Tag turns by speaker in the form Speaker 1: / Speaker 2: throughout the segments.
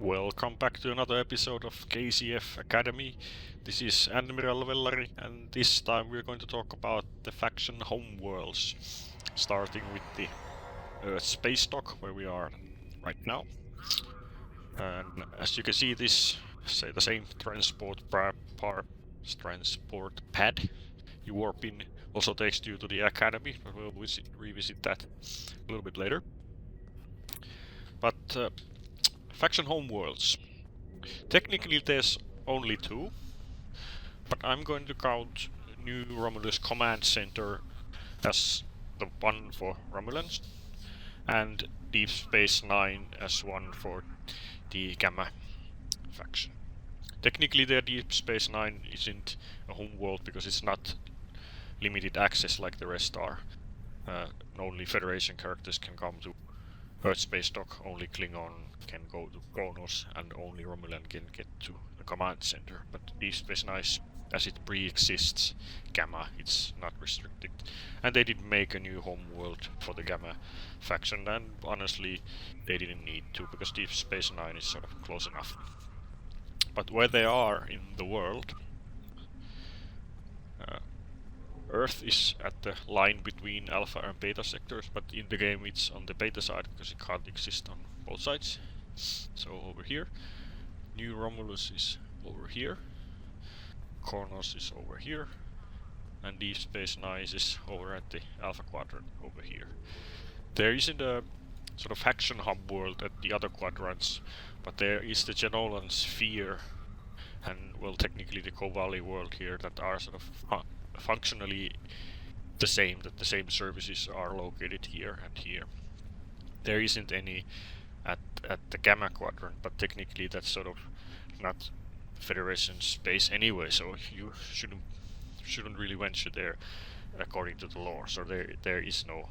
Speaker 1: Welcome back to another episode of KCF Academy. This is Admiral Vellari, and this time we're going to talk about the faction Homeworlds, starting with the space dock where we are right now. And as you can see, this the same transport pad you warp in also takes you to the Academy, but we'll revisit that a little bit later. But faction Homeworlds. Technically there's only two, but I'm going to count New Romulus Command Center as the one for Romulans, and Deep Space Nine as one for the Gamma faction. Technically the Deep Space Nine isn't a homeworld because it's not limited access like the rest are. Only Federation characters can come to Earth Space Dock, only Klingon can go to Qo'Nos, and only Romulan can get to the command center. But Deep Space Nine, as it pre-exists Gamma, it's not restricted. And they did make a new homeworld for the Gamma faction, and honestly they didn't need to, because Deep Space Nine is sort of close enough. But where they are in the world, Earth is at the line between alpha and beta sectors, but in the game it's on the beta side because it can't exist on both sides. So over here, New Romulus is over here, Qo'Nos is over here, and Deep Space Nine is over at the alpha quadrant over here. There isn't a sort of faction hub world at the other quadrants, but there is the Genolan sphere and, well, technically the Kovali world here that are sort of functionally the same, that the same services are located here and here. There isn't any at the Gamma quadrant, but technically that's sort of not Federation space anyway, so you shouldn't really venture there according to the lore. So there is no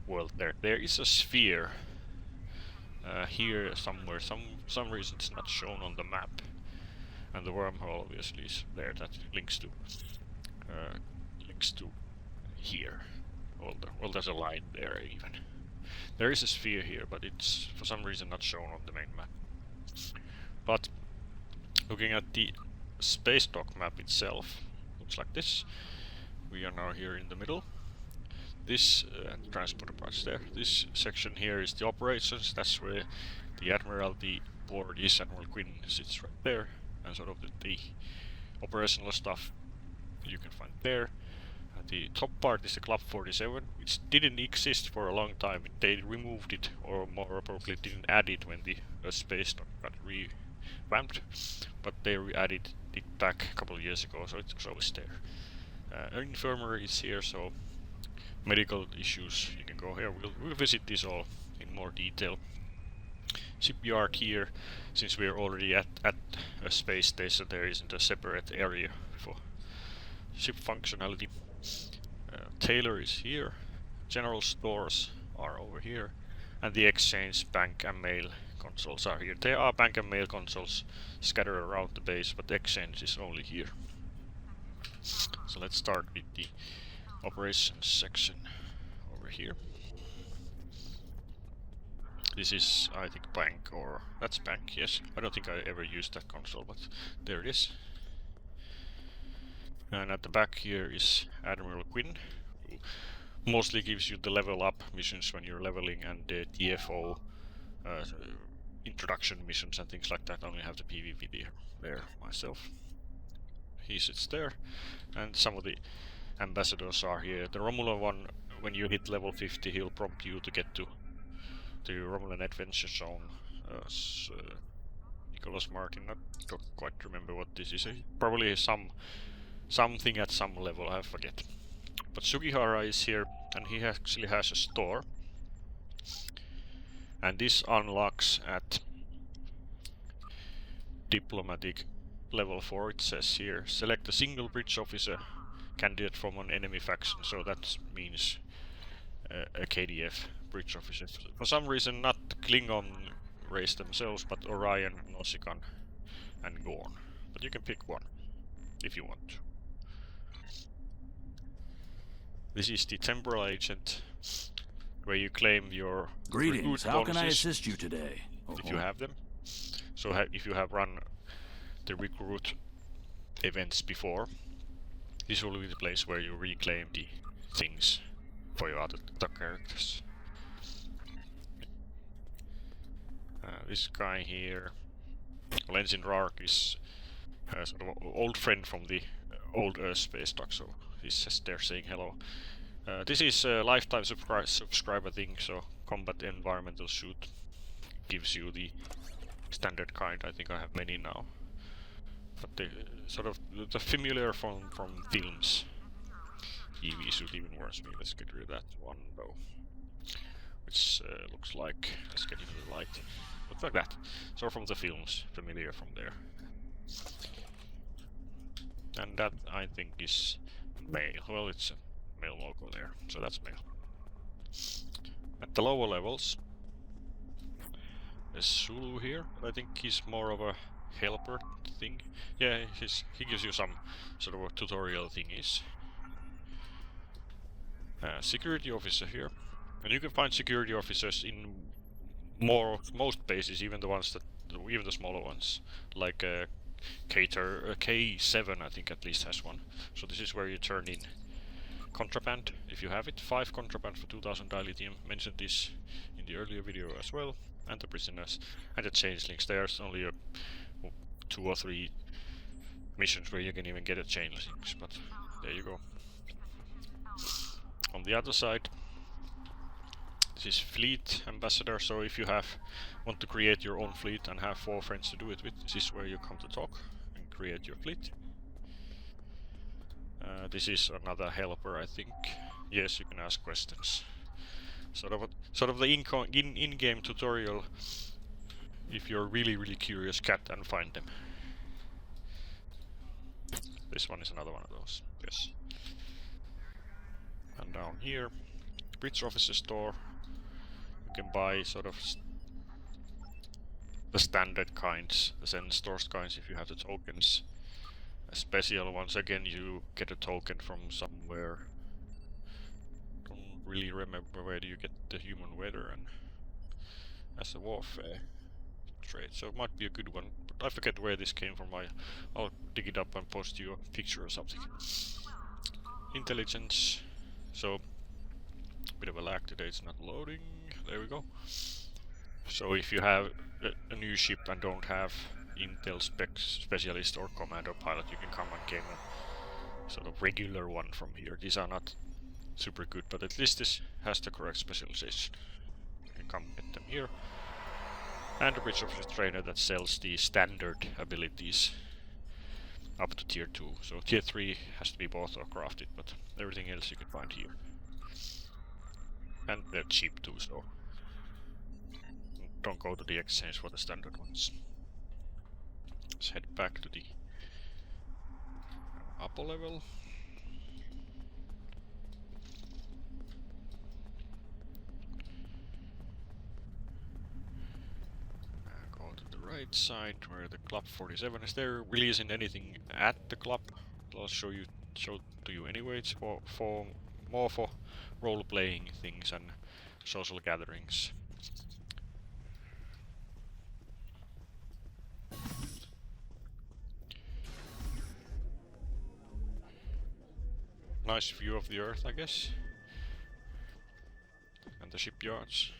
Speaker 1: world there. There is a sphere here somewhere. Some reason it's not shown on the map, and the wormhole obviously is there. That links to here. Well, there's a line there even. There is a sphere here, but it's for some reason not shown on the main map. But looking at the space dock map itself, looks like this. We are now here in the middle. This transporter parts there. This section here is the operations. That's where the Admiralty board is. Admiral Quinn sits right there, and sort of the operational stuff you can find there. The top part is the Club 47, which didn't exist for a long time. They removed it, or more appropriately didn't add it when the space dock got revamped, but they added it back a couple of years ago, so it's always there. An infirmary is here, so medical issues, you can go here. We'll visit this all in more detail. Shipyard here, since we're already at a space station, there isn't a separate area for ship functionality. Taylor is here, general stores are over here, and the exchange, bank and mail consoles are here. There are bank and mail consoles scattered around the base, but the exchange is only here. So let's start with the operations section over here. This is, I think, bank, or that's bank, yes. I don't think I ever used that console, but there it is. And at the back here is Admiral Quinn, who mostly gives you the level up missions when you're leveling, and the TFO introduction missions and things like that. I only have the PvP there myself. He sits there, and some of the ambassadors are here. The Romulan one, when you hit level 50, he'll prompt you to get to the Romulan Adventure Zone. Nicholas Martin, I don't quite remember what this is. Probably something at some level, I forget. But Sugihara is here, and he actually has a store. And this unlocks at diplomatic level 4, it says here. Select a single bridge officer candidate from an enemy faction, so that means a KDF bridge officer. For some reason not Klingon race themselves, but Orion, Nausicaan and Gorn. But you can pick one if you want to. This is the temporal agent, where you claim your
Speaker 2: Greetings. How can I
Speaker 1: bonuses,
Speaker 2: assist you today?
Speaker 1: if you have them. So if you have run the recruit events before, this will be the place where you reclaim the things for your other characters. This guy here, Lenzin Rark, is sort of an old friend from the old Earth space dock, so he's just there saying hello. This is a lifetime subscriber thing, so combat environmental suit gives you the standard kind. I think I have many now. But the sort of the familiar from films. EV suit even worse. Maybe let's get rid of that one though. Which looks like, let's get into the light. Looks like that. So from the films, familiar from there. And that I think is male. Well, it's a male logo there, so that's male. At the lower levels, there's Sulu here. I think he's more of a helper thing. Yeah, he gives you some sort of a tutorial thingies. Security officer here, and you can find security officers in most bases, even the ones even the smaller ones, like K7 I think at least has one. So this is where you turn in contraband if you have it. 5 contraband for 2000 dilithium. Mentioned this in the earlier video as well. And the prisoners and the changelings. There's only 2 or 3 missions where you can even get a changelings, but there you go. On the other side, this is fleet ambassador. So if you want to create your own fleet and have 4 friends to do it with, this is where you come to talk and create your fleet. This is another helper, I think. Yes, you can ask questions. Sort of the in-game tutorial. If you're really curious, cat and find them. This one is another one of those. Yes. And down here, bridge officer store. You can buy sort of the standard kinds, the Zen stores kinds if you have the tokens. A special ones, again, you get a token from somewhere. Don't really remember where do you get the human weather and as a warfare trade, so it might be a good one, but I forget where this came from. I'll dig it up and post you a picture or something. Intelligence, so bit of a lag today, it's not loading. There we go. So if you have a new ship and don't have Intel specialist or commander pilot, you can come and get a sort of regular one from here. These are not super good, but at least this has the correct specialization. You can come get them here. And a bridge officer trainer that sells the standard abilities up to tier 2. So tier 3 has to be bought or crafted, but everything else you can find here. And they're cheap too, so don't go to the exchange for the standard ones. Let's head back to the upper level. Go to the right side where the Club 47 is. There really isn't anything at the club. I'll show to you anyway. It's more for role-playing things and social gatherings. Nice view of the Earth, I guess. And the shipyards.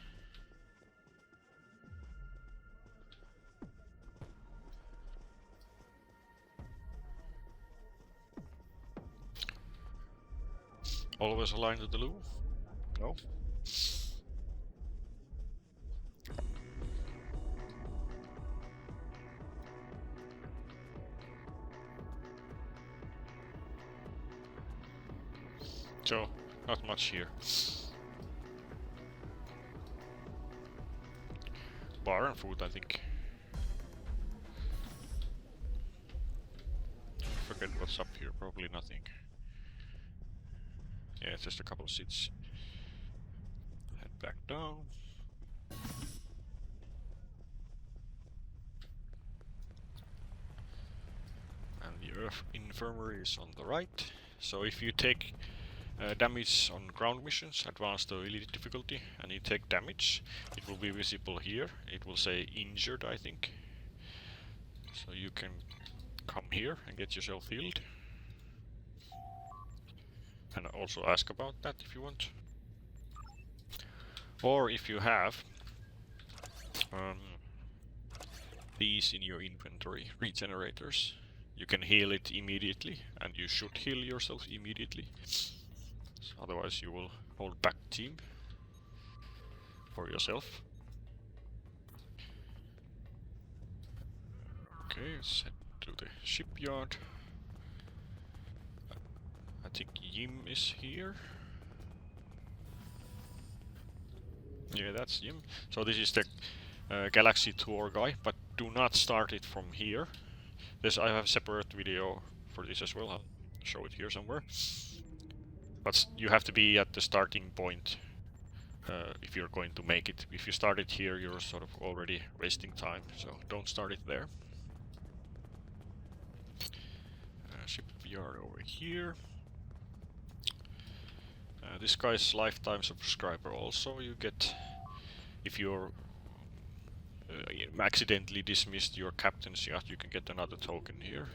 Speaker 1: Always aligned to the loo? No. So, not much here. Bar and food, I think. Forget what's up here, probably nothing. Yeah, it's just a couple of seats. Head back down. And the Earth infirmary is on the right. So if you take damage on ground missions, advanced or elite difficulty, and you take damage. It will be visible here. It will say injured, I think. So you can come here and get yourself healed. And also ask about that if you want. Or if you have these in your inventory, regenerators, you can heal it immediately, and you should heal yourself immediately. So otherwise you will hold back team for yourself. Okay, let's head to the shipyard. I think Yim is here. Yeah, that's Yim. So this is the Galaxy Tour guy, but do not start it from here. I have a separate video for this as well. I'll show it here somewhere. But you have to be at the starting point if you're going to make it. If you start it here, you're sort of already wasting time, so don't start it there. Shipyard over here. This guy's lifetime subscriber also you get if you're accidentally dismissed your captain's yacht. You can get another token here.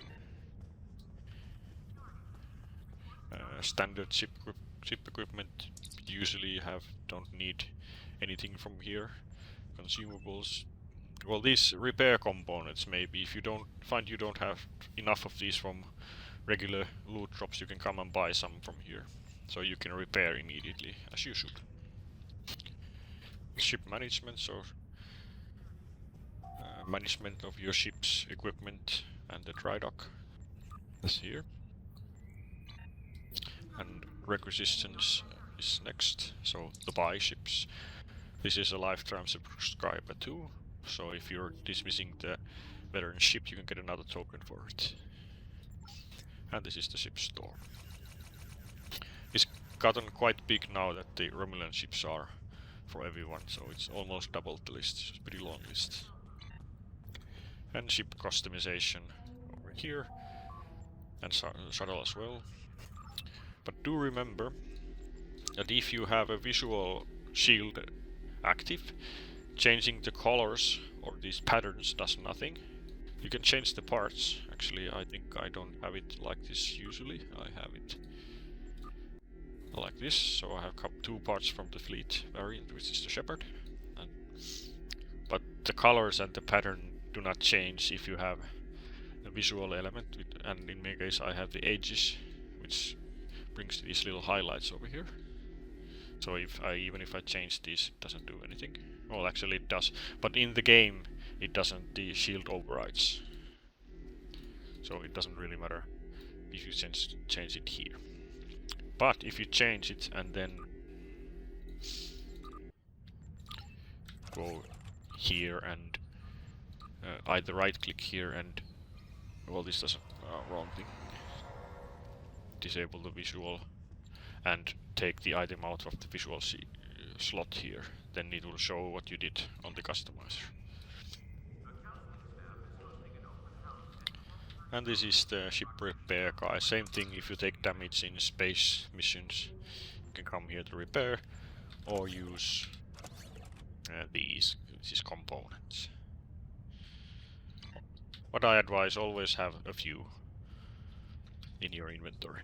Speaker 1: Standard ship equipment usually don't need anything from here. Consumables. Well, these repair components maybe. If you don't have enough of these from regular loot drops, you can come and buy some from here. So you can repair immediately, as you should. Ship management, so management of your ship's equipment and the dry dock is here. And requisitions is next, so the buy ships. This is a lifetime subscriber too, so if you're dismissing the veteran ship, you can get another token for it. And this is the ship store. It's gotten quite big now that the Romulan ships are for everyone, so it's almost doubled the list. It's a pretty long list. And ship customization over here, and shuttle as well. But do remember that if you have a visual shield active, changing the colors or these patterns does nothing. You can change the parts. Actually, I think I don't have it like this usually. I have it like this, so I have two parts from the fleet variant, which is the Shepherd. But the colors and the pattern do not change if you have a visual element, and in my case I have the edges, which brings these little highlights over here. So even if I change these, it doesn't do anything. Well, actually it does, but in the game it doesn't. The shield overrides, so it doesn't really matter if you change it here. But if you change it and then go here and either right click here and, well, this doesn't, wrong thing, disable the visual and take the item out of the visual slot here, then it will show what you did on the customizer. And this is the ship repair guy. Same thing, if you take damage in space missions, you can come here to repair or use these components. But I advise always have a few in your inventory.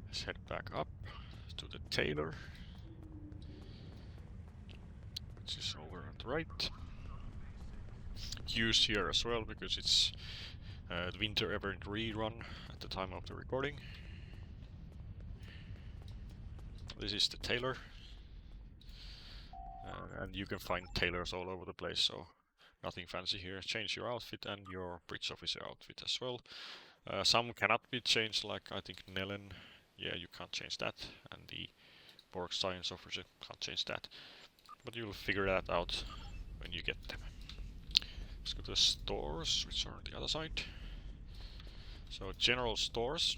Speaker 1: Let's head back up to the tailor, which is over on the right. Used here as well because it's the winter event rerun at the time of the recording. This is the tailor, and you can find tailors all over the place, so nothing fancy here. Change your outfit and your bridge officer outfit as well. Some cannot be changed, like I think Nellen, yeah, you can't change that, and the Borg science officer can't change that, but you'll figure that out when you get them. Let's go to the stores, which are on the other side. So general stores.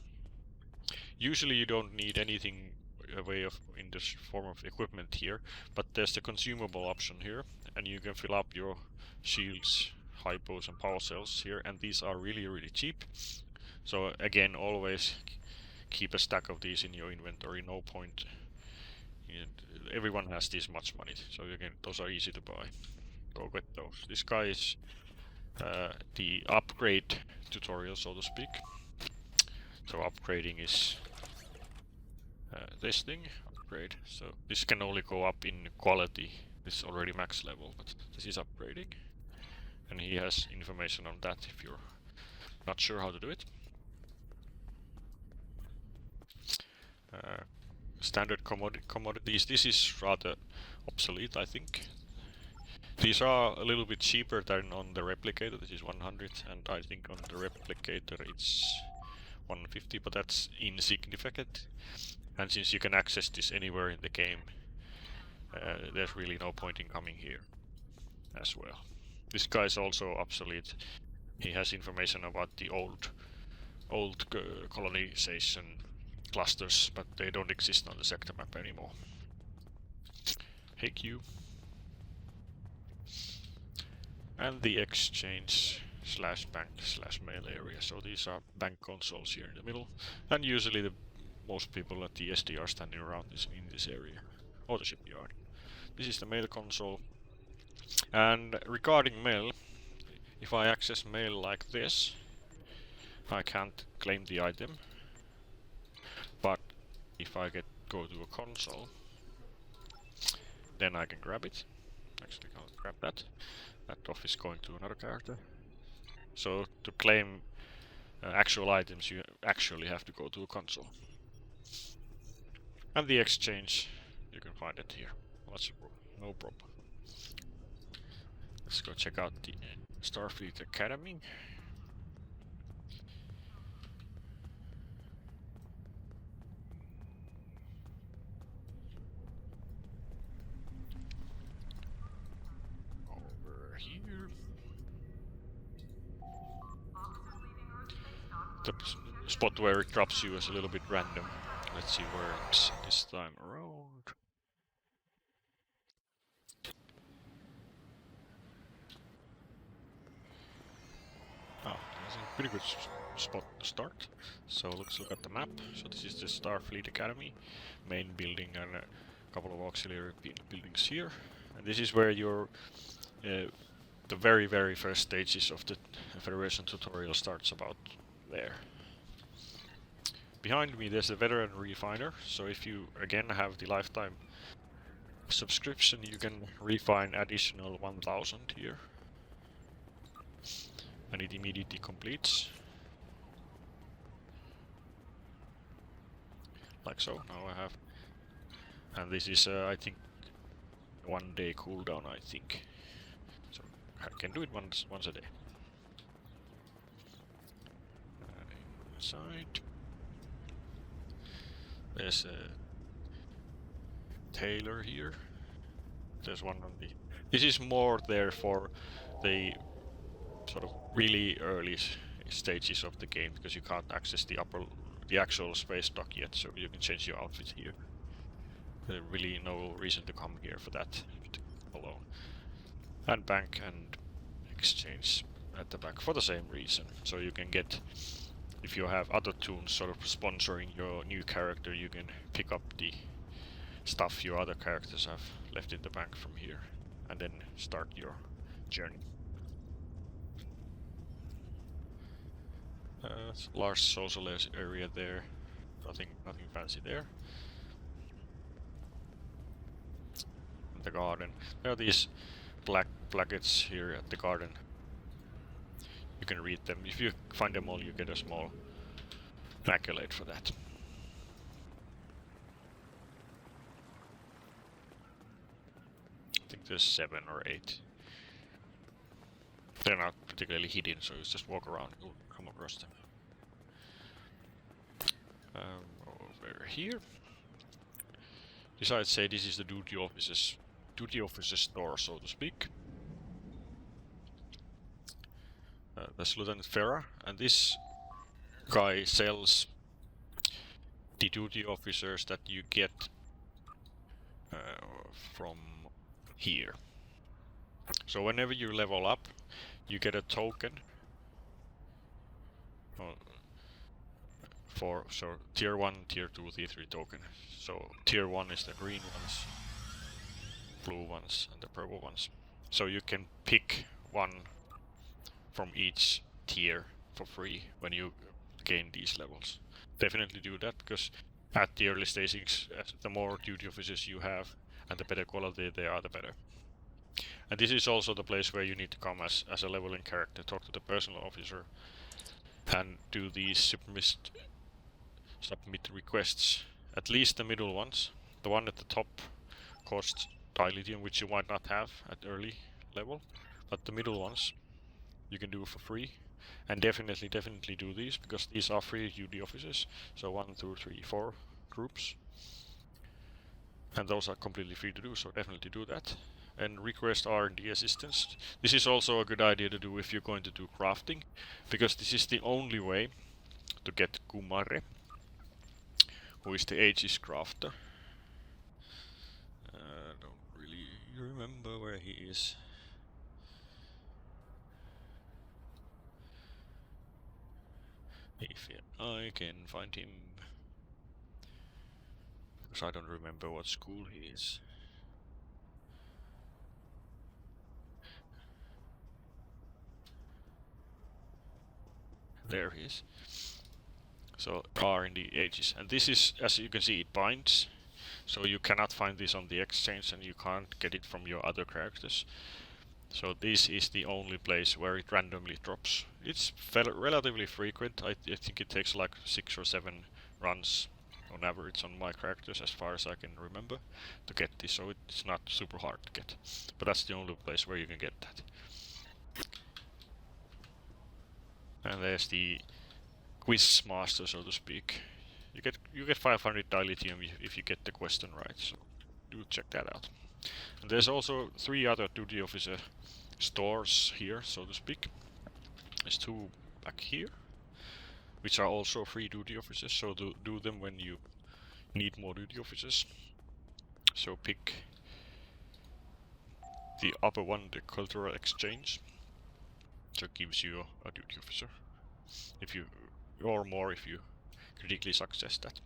Speaker 1: Usually you don't need anything in the form of equipment here, but there's the consumable option here, and you can fill up your shields, hypos and power cells here, and these are really cheap. So again, always keep a stack of these in your inventory. No point. Everyone has this much money, so again, those are easy to buy. Go get those. This guy is the upgrade tutorial, so to speak. So upgrading is this thing, upgrade. So this can only go up in quality. This is already max level, but this is upgrading. And he has information on that if you're not sure how to do it. Standard commodities, this is rather obsolete, I think. These are a little bit cheaper than on the replicator. This is 100, and I think on the replicator it's 150, but that's insignificant. And since you can access this anywhere in the game, there's really no point in coming here as well. This guy is also obsolete. He has information about the old colonization clusters, but they don't exist on the sector map anymore. Hey Q. And the exchange /bank /mail area. So these are bank consoles here in the middle, and usually most people at the SD are standing around in this area, or the shipyard. This is the mail console. And regarding mail, if I access mail like this, I can't claim the item. But if I go to a console, then I can grab it. Actually, I'll grab that. That off is going to another character. So to claim actual items, you actually have to go to a console. And the exchange, you can find it here. That's no problem. Let's go check out the Starfleet Academy. Over here. The spot where it drops you is a little bit random. Let's see where it's this time around. Oh, that's a pretty good spot to start. So let's look at the map. So this is the Starfleet Academy, main building and a couple of auxiliary buildings here. And this is where your the very first stages of the Federation tutorial starts about there. Behind me there's a veteran refiner, so if you again have the lifetime subscription, you can refine additional 1000 here. And it immediately completes. Like so, now I have. And this is I think 1 day cooldown, I think. So I can do it once a day. Inside. There's a Taylor here. There's one on the. This is more there for the sort of really early stages of the game, because you can't access the actual space dock yet, so you can change your outfit here. There's really no reason to come here for that alone. And bank and exchange at the back for the same reason. So you can get, if you have other toons sort of sponsoring your new character, you can pick up the stuff your other characters have left in the bank from here, and then start your journey. Large social area there. Nothing fancy there. The garden. There are these black plackets here at the garden. You can read them. If you find them all, you get a small accolade for that. I think there's 7 or 8. They're not particularly hidden, so you just walk around and come across them. Over here. This I'd say this is the duty officer's store, so to speak. That's Lieutenant Farah, and this guy sells the duty officers that you get from here. So whenever you level up, you get a token 4, so tier 1, tier 2, tier 3 token. So tier 1 is the green ones, blue ones, and the purple ones. So you can pick one from each tier for free when you gain these levels. Definitely do that, because at the early stages, the more duty officers you have and the better quality they are, the better. And this is also the place where you need to come as a leveling character, talk to the personal officer, and do these submit requests. At least the middle ones. The one at the top costs dilithium, which you might not have at early level, but the middle ones you can do for free. And definitely do these, because these are free duty officers. So 1, 2, 3, 4 groups. And those are completely free to do, so definitely do that. And request R&D assistance. This is also a good idea to do if you're going to do crafting, because this is the only way to get Kumare, who is the Aegis crafter. Don't really remember where he is. If I can find him, because I don't remember what school he is. There he is. So R&D Aegis, and this is, as you can see, it binds. So you cannot find this on the exchange, and you can't get it from your other characters. So this is the only place where it randomly drops. It's relatively frequent. I think it takes like 6 or 7 runs on average on my characters, as far as I can remember, to get this. So it's not super hard to get. But that's the only place where you can get that. And there's the quiz master, so to speak. You get 500 dilithium if you get the question right. So do check that out. And there's also 3 other duty officer stores here, so to speak. There's 2 back here, which are also free duty officers, so do them when you need more duty officers. So pick the upper one, the cultural exchange, so it gives you a duty officer, if you, or more if you critically success that.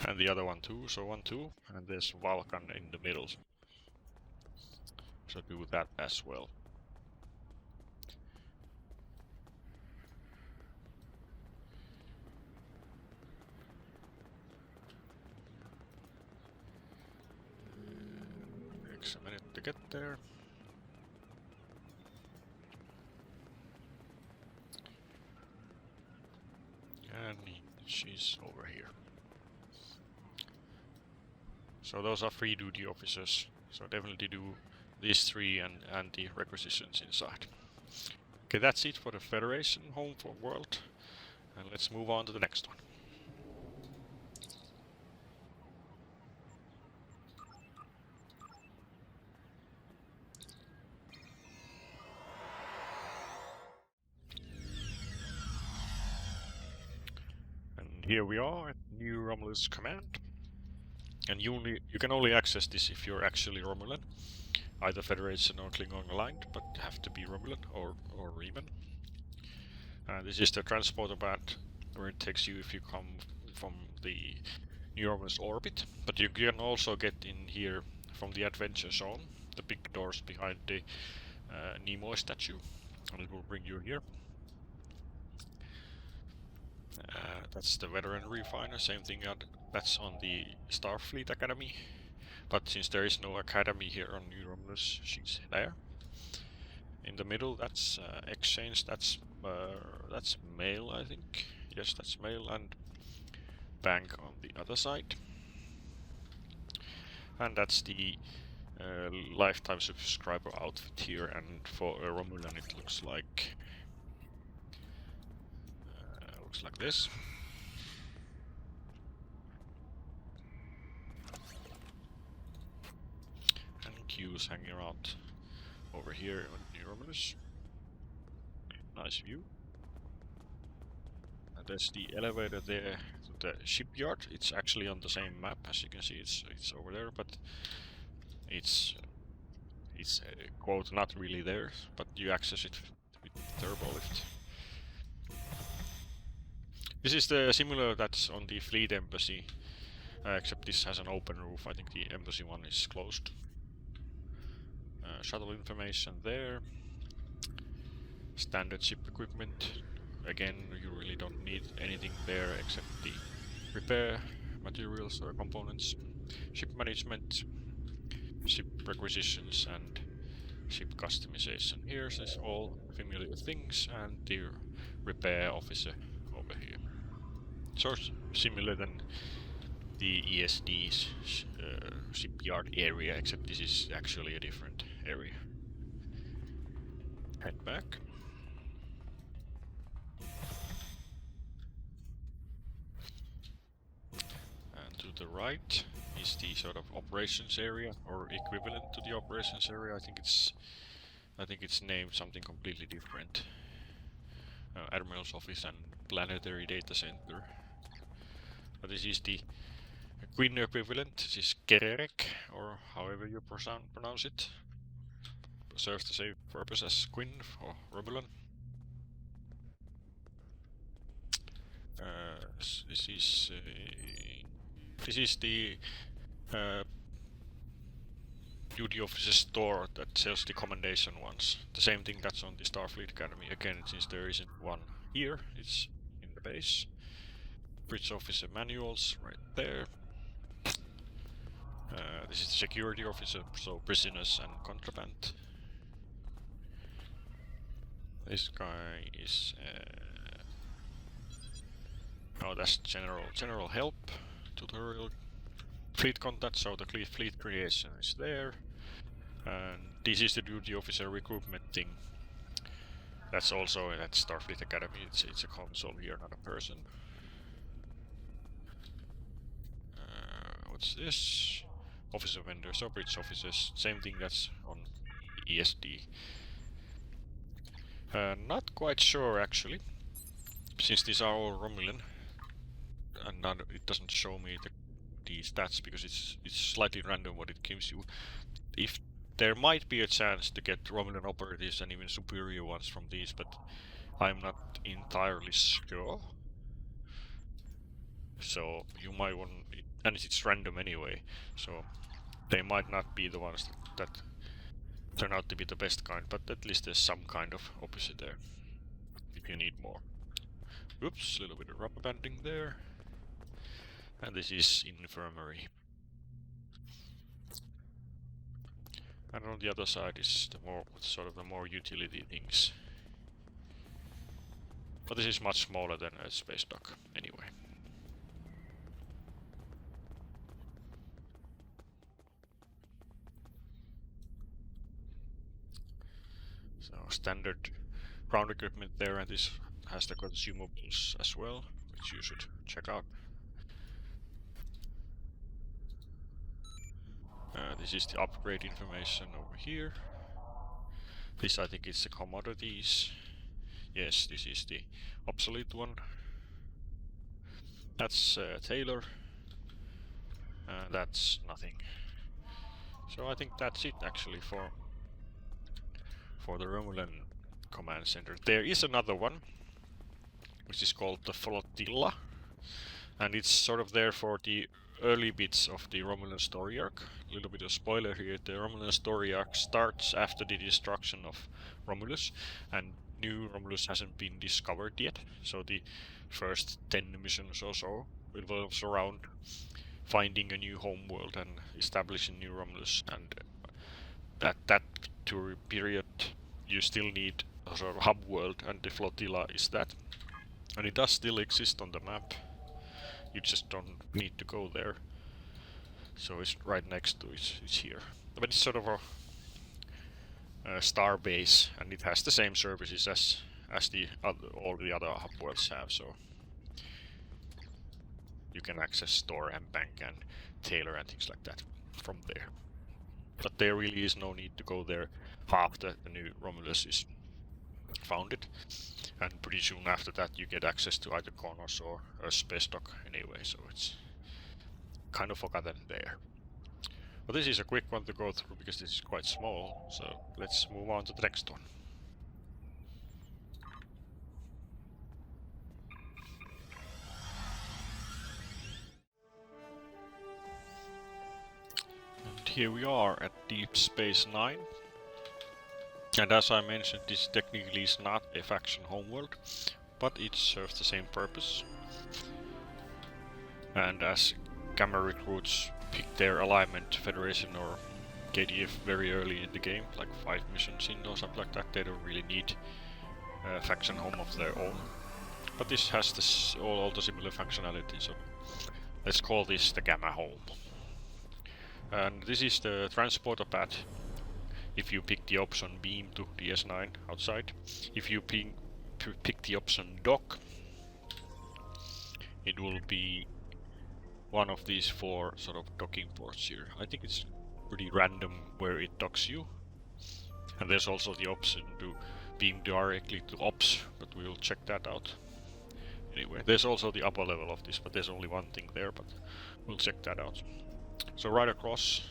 Speaker 1: And the other one too, so 1, 2, and there's Vulcan in the middle. So do that as well. Takes a minute to get there. And she's over here. So those are free duty officers. So definitely do these 3 and the requisitions inside. Okay, that's it for the Federation Homeworld. And let's move on to the next one. And here we are at New Romulus Command. And you can only access this if you're actually Romulan, either Federation or Klingon aligned, but have to be Romulan or even. This is the transporter pad where it takes you if you come from the New Romulus orbit, but you can also get in here from the adventure zone, the big doors behind the Nimoy statue, and it will bring you here. That's the veteran refiner, same thing that's on the Starfleet Academy, but since there is no academy here on New Romulus, she's there. In the middle, that's exchange, that's mail, I think. Yes, that's mail, and bank on the other side. And that's the lifetime subscriber outfit here, and for a Romulan it looks like this. And Q's hanging around over here on New Romulus. Nice view. And there's the elevator there to the shipyard. It's actually on the same map, as you can see. It's over there, but it's quote not really there, but you access it with the turbo lift. This is the similar that's on the Fleet Embassy, except this has an open roof. I think the Embassy one is closed. Shuttle information there. Standard ship equipment. Again, you really don't need anything there except the repair materials or components. Ship management, ship requisitions, and ship customization. Here's this all familiar things, and the repair officer over here. So similar than the ESD's shipyard area, except this is actually a different area. Head back. And to the right is the sort of operations area, or equivalent to the operations area. I think it's named something completely different. Admiral's office and planetary data center. But this is the Quinn equivalent. This is Kerek, or however you pronounce it. Serves the same purpose as Quinn or Romulan. This is the duty officer store that sells the commendation ones. The same thing that's on the Starfleet Academy. Again, since there isn't one here, it's in the base. Bridge officer manuals right there. This is the security officer, so prisoners and contraband. This guy is oh, that's general help tutorial. Fleet contact, so the fleet creation is there. And this is the duty officer recruitment thing. That's also at Starfleet Academy. It's a console here, not a person. What's this? Officer vendor, so bridge officers. Same thing that's on ESD. Not quite sure actually, since these are all Romulan, and it doesn't show me the stats because it's slightly random what it gives you. If there might be a chance to get Romulan operatives and even superior ones from these, but I'm not entirely sure. So you might want, and it's random anyway, so they might not be the ones that turn out to be the best kind, but at least there's some kind of opposite there, if you need more. Oops, a little bit of rubber banding there. And this is infirmary. And on the other side is the more utility things. But this is much smaller than a space dock anyway. So standard ground equipment there, and this has the consumables as well, which you should check out. This is the upgrade information over here. This I think is the commodities. Yes, this is the obsolete one. That's Taylor. That's nothing. So I think that's it actually for the Romulan command center. There is another one, which is called the Flotilla, and it's sort of there for the early bits of the Romulan story arc. A little bit of spoiler here, the Romulan story arc starts after the destruction of Romulus, and new Romulus hasn't been discovered yet, so the first 10 missions or so revolves around finding a new homeworld and establishing new Romulus, and at that period you still need a sort of hub world, and the Flotilla is that. And it does still exist on the map, you just don't need to go there. So it's right next to it, it's here. But it's sort of a star base, and it has the same services as all the other hub worlds have, so you can access store and bank and Taylor and things like that from there. But there really is no need to go there after the new Romulus is founded, and pretty soon after that you get access to either Qo'Nos or a space dock anyway, so it's kind of forgotten there. But this is a quick one to go through because this is quite small, so let's move on to the next one. here we are at Deep Space Nine. And as I mentioned, this technically is not a faction homeworld, but it serves the same purpose. And as Gamma recruits pick their alignment, Federation or KCF very early in the game, like 5 missions in or something like that, they don't really need a faction home of their own. But this has this all the similar functionality, so let's call this the Gamma home. And this is the transporter pad. If you pick the option beam to DS9 outside, if you pick the option dock, it will be one of these 4 sort of docking ports here. I think it's pretty random where it docks you. And there's also the option to beam directly to ops, but we'll check that out. Anyway, there's also the upper level of this, but there's only one thing there, but we'll check that out. So right across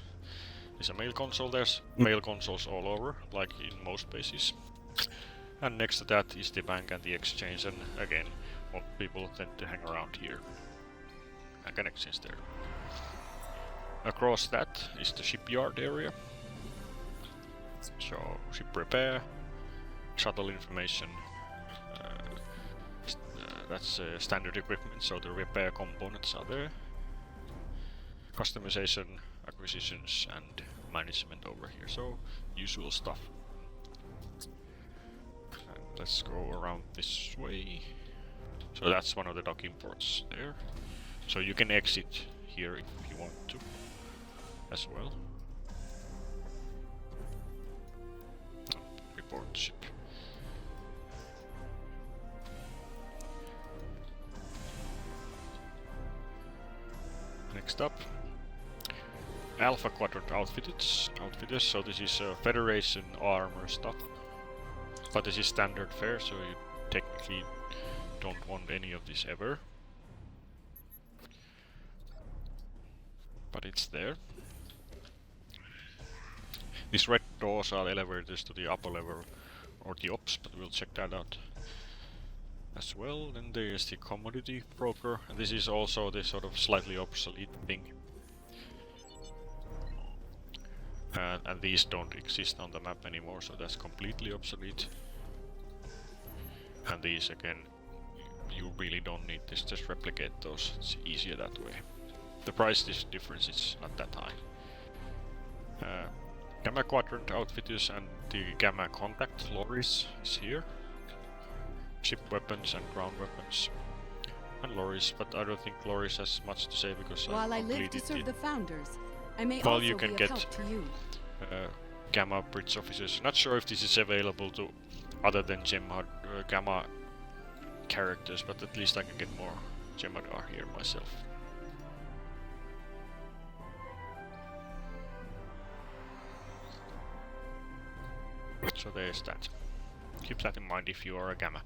Speaker 1: is a mail console. There's mail consoles all over, like in most bases. And next to that is the bank and the exchange, and again, most people tend to hang around here. And connections there. Across that is the shipyard area. So ship repair, shuttle information, that's standard equipment, so the repair components are there. Customization, acquisitions and management over here, so usual stuff. And let's go around this way. So that's one of the docking ports there. So you can exit here if you want to as well. Report ship. Next up, Alpha Quadrant outfitters. So this is Federation armor stuff, but this is standard fare, so you technically don't want any of this ever. But it's there. These red doors are elevators to the upper level or the ops, but we'll check that out as well. Then there's the commodity broker, and this is also the sort of slightly obsolete thing. And these don't exist on the map anymore, so that's completely obsolete. And these again, you really don't need this, just replicate those, it's easier that way. The price difference is not that high. Gamma Quadrant outfitters and the Gamma Contact lorries is here. Ship weapons and ground weapons. And lorries, but I don't think lorries has much to say because
Speaker 2: while I live to serve the founders, I may
Speaker 1: well,
Speaker 2: also
Speaker 1: you can
Speaker 2: be
Speaker 1: get
Speaker 2: of help to you.
Speaker 1: Gamma bridge officers. Not sure if this is available to other than Gamma characters, but at least I can get more Gemadar here myself. So there's that. Keep that in mind if you are a Gamma.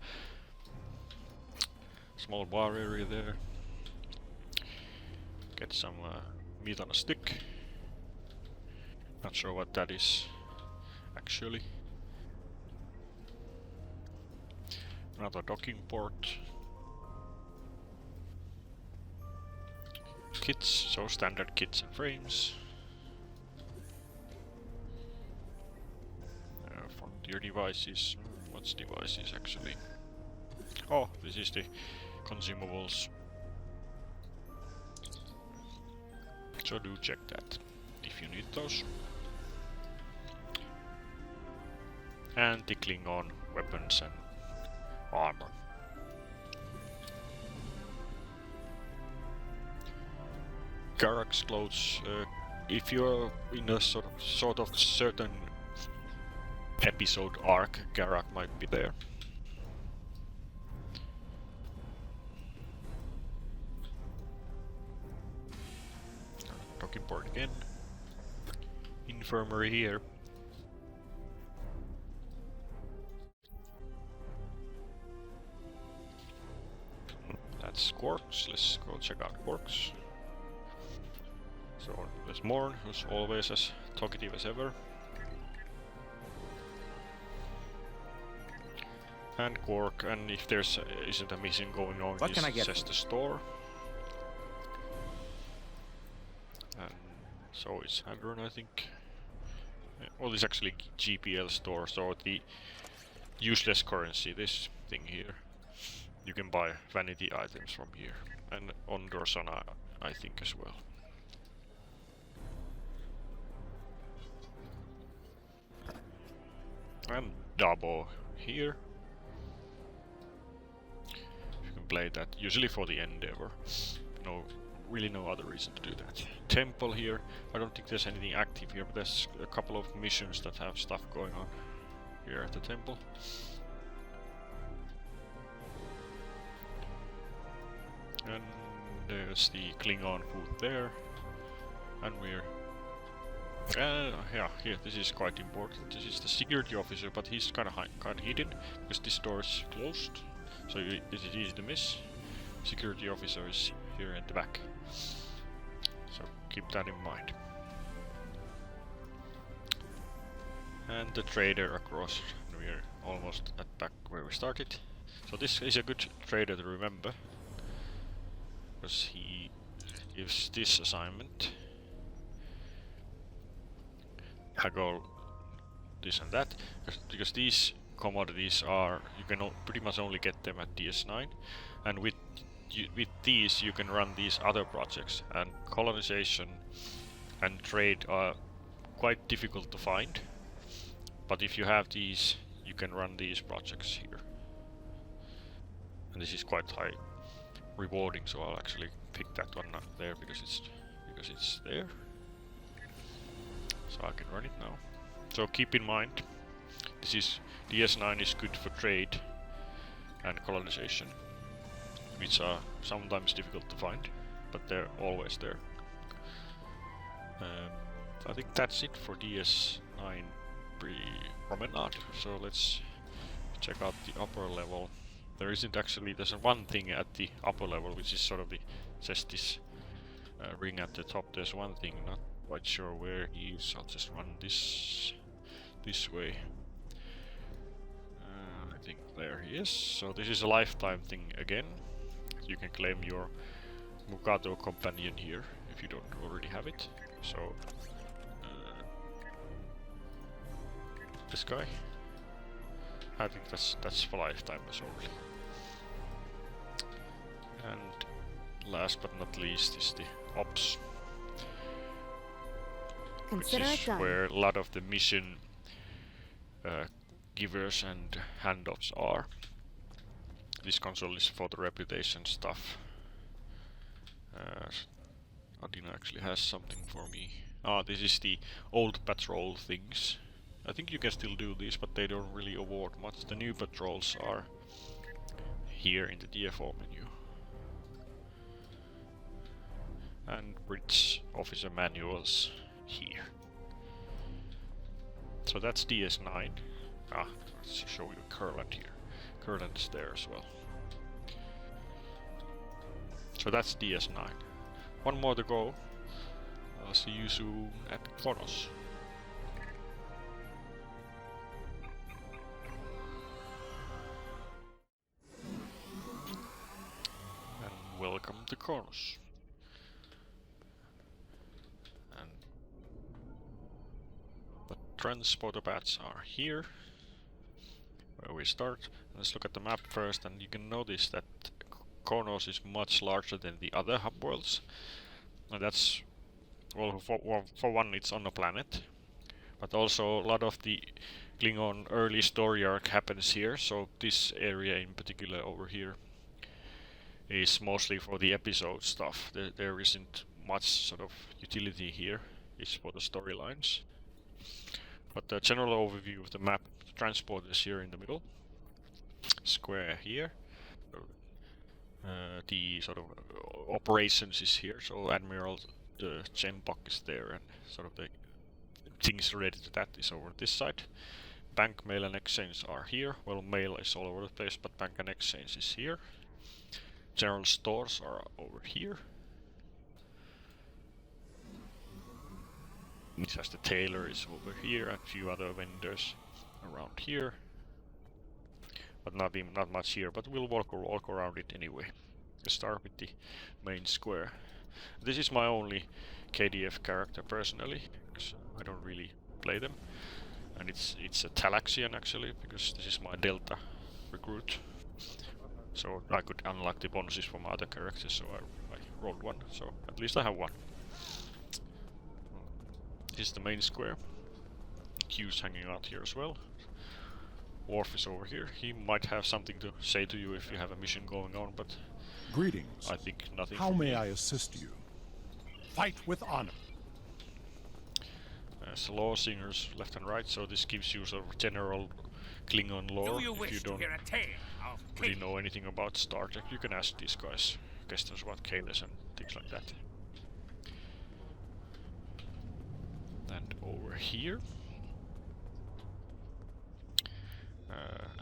Speaker 1: Small bar area there. Get some meat on a stick. Not sure what that is actually. Another docking port. Kits, so standard kits and frames. Frontier devices. What's devices actually? Oh, this is the consumables. So do check that if you need those. And the Klingon weapons and armor. Garak's clothes. If you're in a sort of certain episode arc, Garak might be there. Docking port again. Infirmary here. That's Quarks. Let's go check out Quarks. So there's Morn, who's always as talkative as ever. And Quark, and if there's isn't a mission going on,
Speaker 3: What can I get
Speaker 1: just the store. And so Oh, it's Hadron, I think. Well, it's actually GPL store, so the useless currency, this thing here. You can buy vanity items from here. And on Dorsana, I think as well. And Dabo here. You can play that, usually for the Endeavor. Really no other reason to do that. Temple here. I don't think there's anything active here, but there's a couple of missions that have stuff going on here at the temple. And there's the Klingon food there. And we're... yeah, here, this is quite important. This is the security officer, but he's kind of hidden, because this door is closed. So this is easy to miss. Security officer is here at the back. So keep that in mind. And the trader across. We're almost at back where we started. So this is a good trader to remember, because he gives this assignment. Haggle this and that, because these commodities are, you can pretty much only get them at DS9, and with these you can run these other projects, and colonization and trade are quite difficult to find, but if you have these you can run these projects here, and this is quite high rewarding, so I'll actually pick that one up there because it's there. So I can run it now. So keep in mind, this is DS9 is good for trade and colonization, which are sometimes difficult to find, but they're always there. I think that's it for DS9 Promenade. So let's check out the upper level. There's one thing at the upper level, which is sort of just this ring at the top. There's one thing, not quite sure where he is. I'll just run this way. I think there he is. So this is a lifetime thing again. You can claim your Mukato companion here if you don't already have it. So this guy, I think that's for lifetime as only. And last but not least is the ops, which is where a lot of the mission givers and handoffs are. This console is for the reputation stuff. Adina actually has something for me. This is the old patrol things. I think you can still do these, but they don't really award much. The new patrols are here in the DFO menu. And bridge officer manuals here. So that's DS9. Let's show you Kurland here. Kurland's there as well. So that's DS9. One more to go. I'll see you soon at Qo'Nos. And welcome to Qo'Nos. And the transporter pads are here, where we start. Let's look at the map first, and you can notice that Qo'Nos is much larger than the other hub worlds. And that's, well, for one, it's on a planet, but also a lot of the Klingon early story arc happens here. So this area in particular over here is mostly for the episode stuff. There isn't much sort of utility here. It's for the storylines. But the general overview of the map, the transport is here in the middle, square here. The sort of operations is here, so Admiral Chempok is there, and sort of the things related to that is over this side. Bank, mail and exchange are here. Well, mail is all over the place, but bank and exchange is here. General stores are over here. This has the tailor is over here, and a few other vendors around here. But not much here, but we'll walk around it anyway. Let's start with the main square. This is my only KDF character personally, because I don't really play them. And it's a Talaxian actually, because this is my Delta recruit. So I could unlock the bonuses from other characters, so I rolled one, so at least I have one. This is the main square. Q's hanging out here as well. Worf is over here. He might have something to say to you if you have a mission going on, but
Speaker 3: greetings.
Speaker 1: I think nothing.
Speaker 3: How may I assist you? Fight with honor.
Speaker 1: So law singers left and right, so this gives you sort of general Klingon lore. If you don't really know anything about Star Trek, you can ask these guys questions about Kalis and things like that. And over here,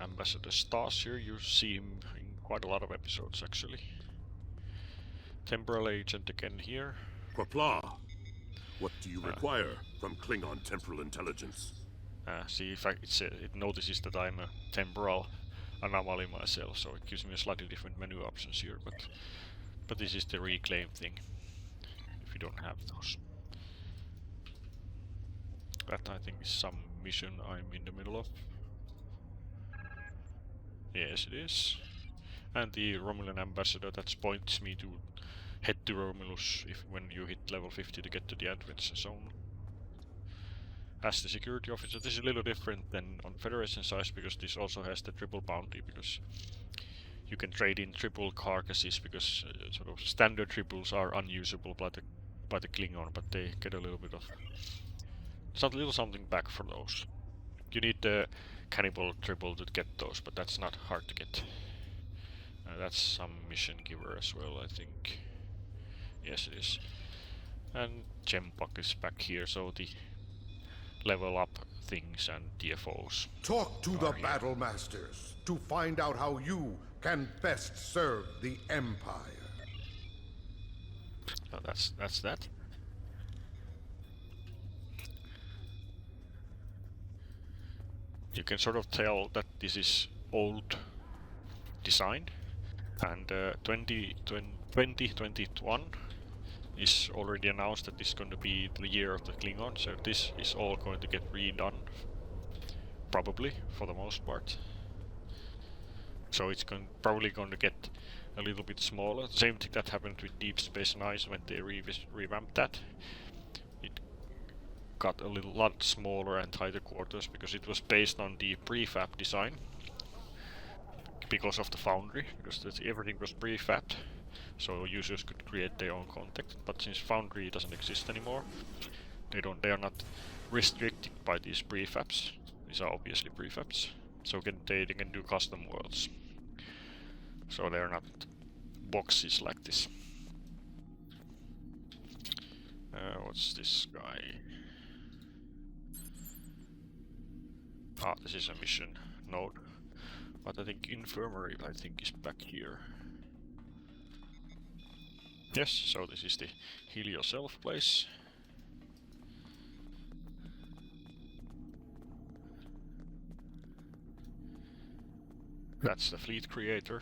Speaker 1: Ambassador Stas here, you see him in quite a lot of episodes actually. Temporal agent again here.
Speaker 4: Qapla', what do you require from Klingon temporal intelligence?
Speaker 1: See, if it notices that I'm a temporal anomaly myself, so it gives me a slightly different menu options here, but this is the reclaim thing, if you don't have those. That I think is some mission I'm in the middle of. Yes, it is. And the Romulan ambassador, that points me to head to Romulus when you hit level 50 to get to the adventure zone. As the security officer, this is a little different than on Federation size, because this also has the triple bounty, because you can trade in triple carcasses, because sort of standard triples are unusable by the Klingon, but they get a little bit of something back for those. You need the cannibal triple to get those, but that's not hard to get. That's some mission giver as well, I think. Yes, it is. And Gempak is back here, so the level up things and DFOs.
Speaker 5: Talk to the battle masters to find out how you can best serve the Empire.
Speaker 1: So that's that. You can sort of tell that this is old design, and 2021 is already announced that this is going to be the year of the Klingon, so this is all going to get redone, probably, for the most part. So it's probably going to get a little bit smaller. The same thing that happened with Deep Space Nine when they revamped that. It got a lot smaller and tighter quarters because it was based on the prefab design, because of the foundry, because everything was prefabbed, so users could create their own content. But since foundry doesn't exist anymore, they are not restricted by these prefabs. These are obviously prefabs, so they can do custom worlds. So they're not boxes like this. What's this guy? This is a mission node. But I think infirmary, is back here. Yes, so this is the heal yourself place. That's the fleet creator.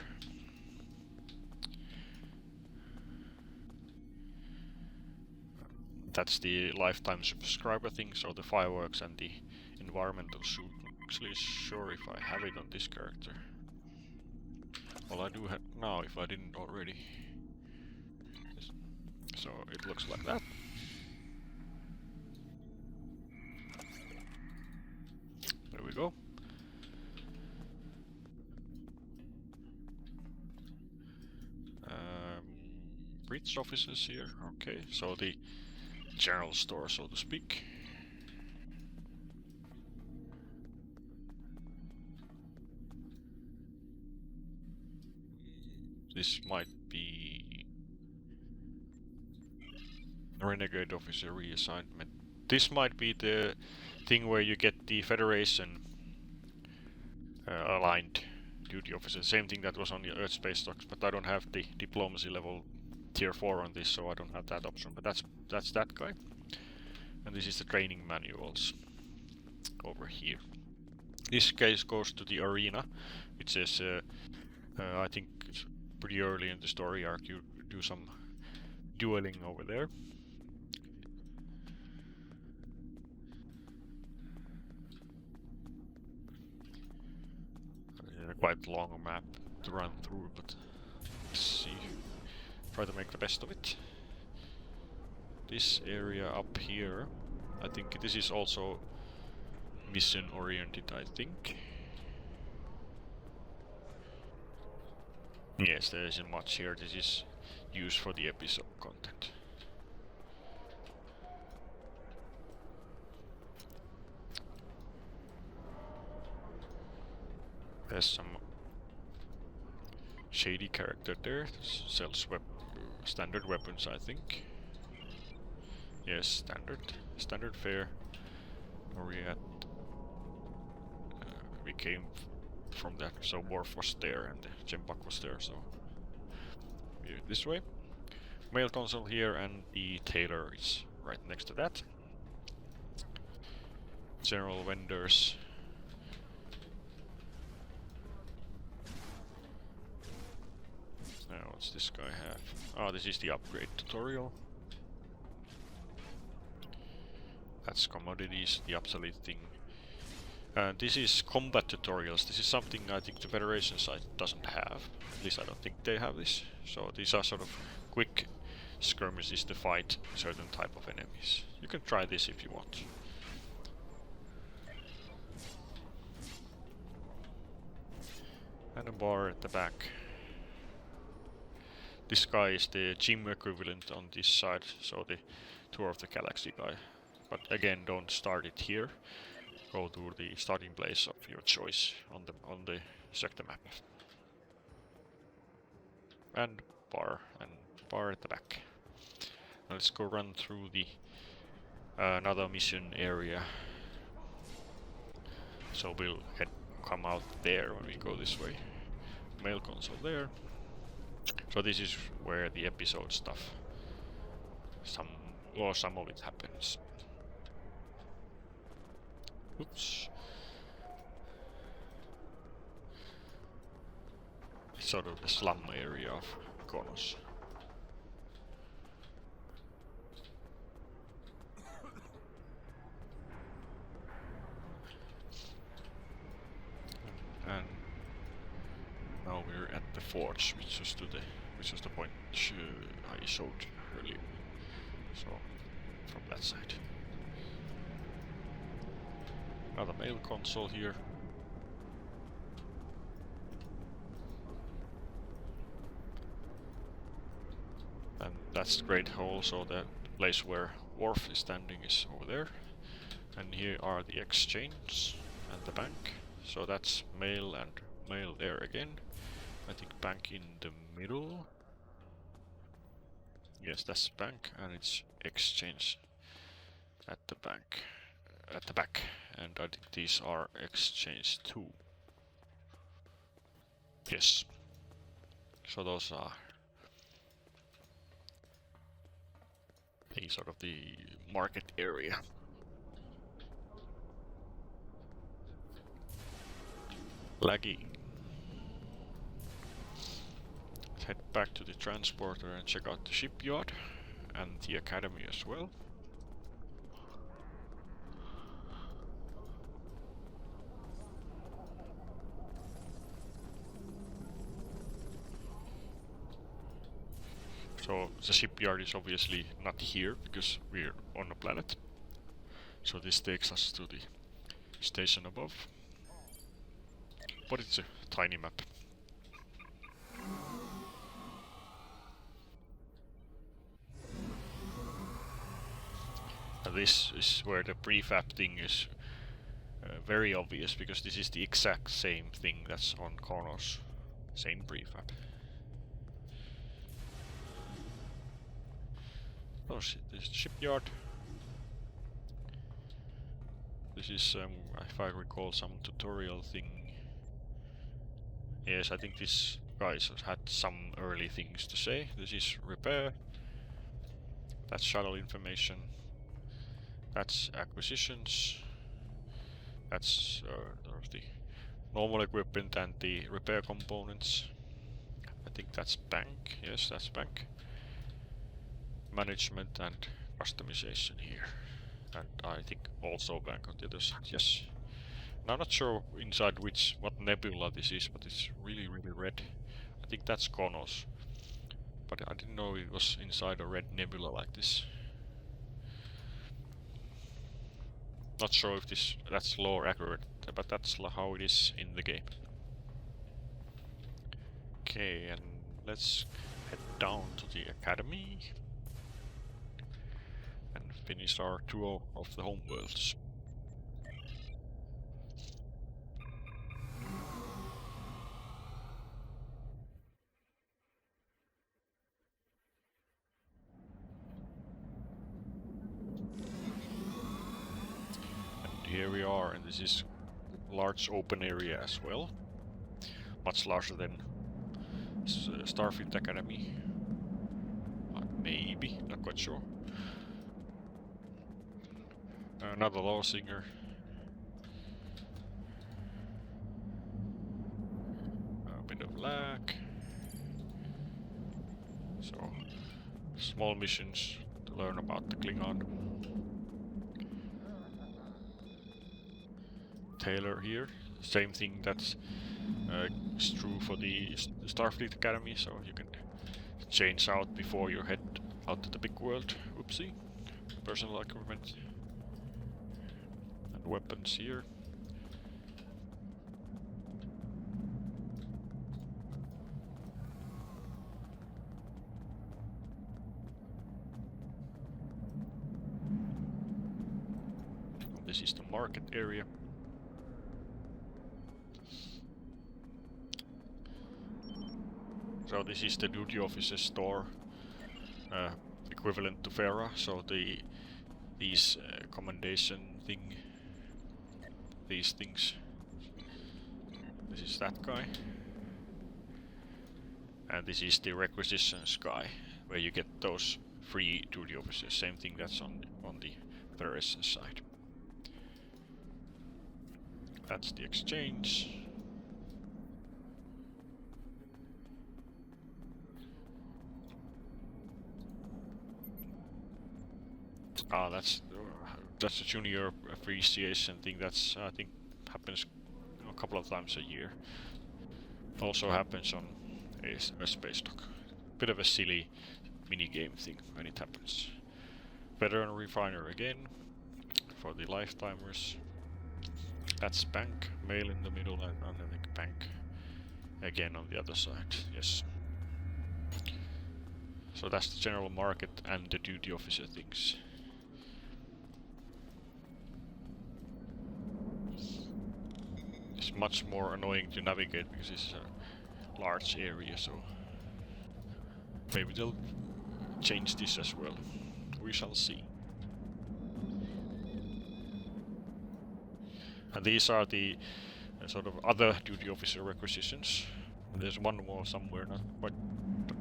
Speaker 1: That's the lifetime subscriber thing, so the fireworks and the environmental suit. Actually sure if I have it on this character. Well, I do have now if I didn't already. So it looks like that. There we go. Bridge officers here. Okay, so the general store, so to speak. This might be Renegade Officer reassignment. This might be the thing where you get the Federation aligned duty officer. Same thing that was on the Earth Space Stocks, but I don't have the diplomacy level tier 4 on this, so I don't have that option. But that's that guy. And this is the training manuals over here. This case goes to the arena. It says, I think it's pretty early in the story arc, you do some dueling over there. quite long map to run through, but let's see. Try to make the best of it. This area up here, I think this is also mission oriented, I think. Yes, there isn't much here. This is used for the episode content. There's some shady character there. Sells standard weapons, I think. Yes, standard fare. Where we at? We came from that, so Worf was there and Jempak was there, so we're this way. Mail console here, and the tailor is right next to that. General vendors. Now, what's this guy have? Oh, this is the upgrade tutorial. That's commodities, the obsolete thing. This is combat tutorials. This is something I think the Federation side doesn't have. At least I don't think they have this. So these are sort of quick skirmishes to fight certain type of enemies. You can try this if you want. And a bar at the back. This guy is the gym equivalent on this side, so the Tour of the Galaxy guy. But again, don't start it here. Go to the starting place of your choice on the sector map. And bar at the back. Now let's go run through the another mission area. So we'll come out there when we go this way. Mail console there. So this is where the episode stuff, some of it happens. Oops. It's sort of the slum area of Qo'Nos. And now we're at the forge, which was the point I showed earlier. So from that side. Another mail console here. And that's the Great Hall, so the place where Worf is standing is over there. And here are the exchange and the bank. So that's mail and mail there again. I think bank in the middle. Yes, that's bank, and it's exchange at the bank. At the back, and I think these are exchange too. Yes. So those are the sort of the market area. Laggy. Let's head back to the transporter and check out the shipyard and the academy as well. So the shipyard is obviously not here because we're on a planet. So this takes us to the station above. But it's a tiny map. And this is where the prefab thing is very obvious, because this is the exact same thing that's on Qo'Nos. Same prefab. Oh shit, this is the shipyard. This is, if I recall, some tutorial thing. Yes, I think this guys had some early things to say. This is repair. That's shuttle information. That's acquisitions. That's the normal equipment and the repair components. I think that's bank. Yes, that's bank. Management and customization here, and I think also bank on the other side. Yes, I'm not sure inside what nebula this is, but it's really red. I think that's Qo'Nos. But I didn't know it was inside a red nebula like this. Not sure if that's lore accurate, but that's how it is in the game. Okay, and let's head down to the academy and finish our tour of the Homeworlds. Here we are, and this is a large open area as well. Much larger than Starfleet Academy. Maybe, not quite sure. Another law singer. A bit of lag. So, small missions to learn about the Klingon. Taylor here. Same thing that's true for the Starfleet Academy, so you can change out before you head out to the big world. Oopsie. Personal equipment. And weapons here. This is the market area. So this is the duty officer store, equivalent to Farah. So these commendation these things. This is that guy, and this is the requisitions guy, where you get those free duty officers. Same thing that's on the Federation side. That's the exchange. Ah, that's a junior appreciation thing. That's I think happens a couple of times a year. Also happens on a space dock. Bit of a silly mini game thing when it happens. Veteran refiner again for the lifetimers. That's bank, mail in the middle, and then bank again on the other side. Yes. So that's the general market and the duty officer things. It's much more annoying to navigate because it's a large area, so maybe they'll change this as well. We shall see. And these are the sort of other duty officer requisitions. There's one more somewhere,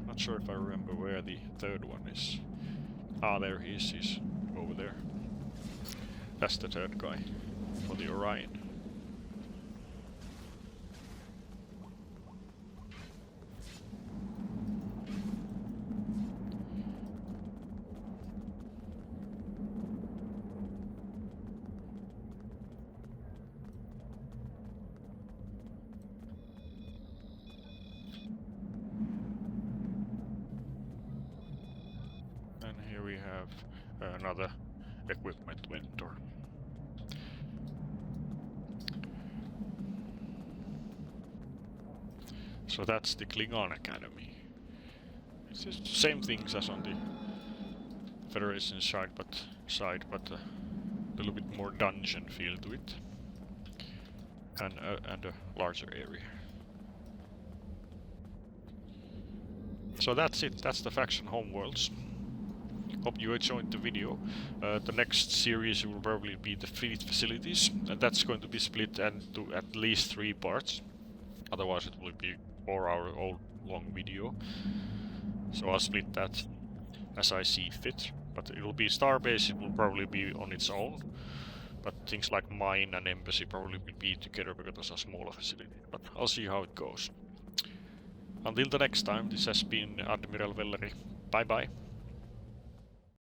Speaker 1: not sure if I remember where the third one is. Ah, there he is, he's over there. That's the third guy for the Orion. Another equipment vendor. So that's the Klingon Academy. It's just the same things as on the Federation side, but a little bit more dungeon feel to it, and a larger area. So that's it. That's the faction Homeworlds. Hope you enjoyed the video. The next series will probably be the fleet facilities, and that's going to be split into at least 3 parts. Otherwise it will be 4-hour long video. So I'll split that as I see fit. But it will be Starbase, it will probably be on its own. But things like mine and embassy probably will be together because it's a smaller facility. But I'll see how it goes. Until the next time, this has been Admiral Velleri. Bye bye.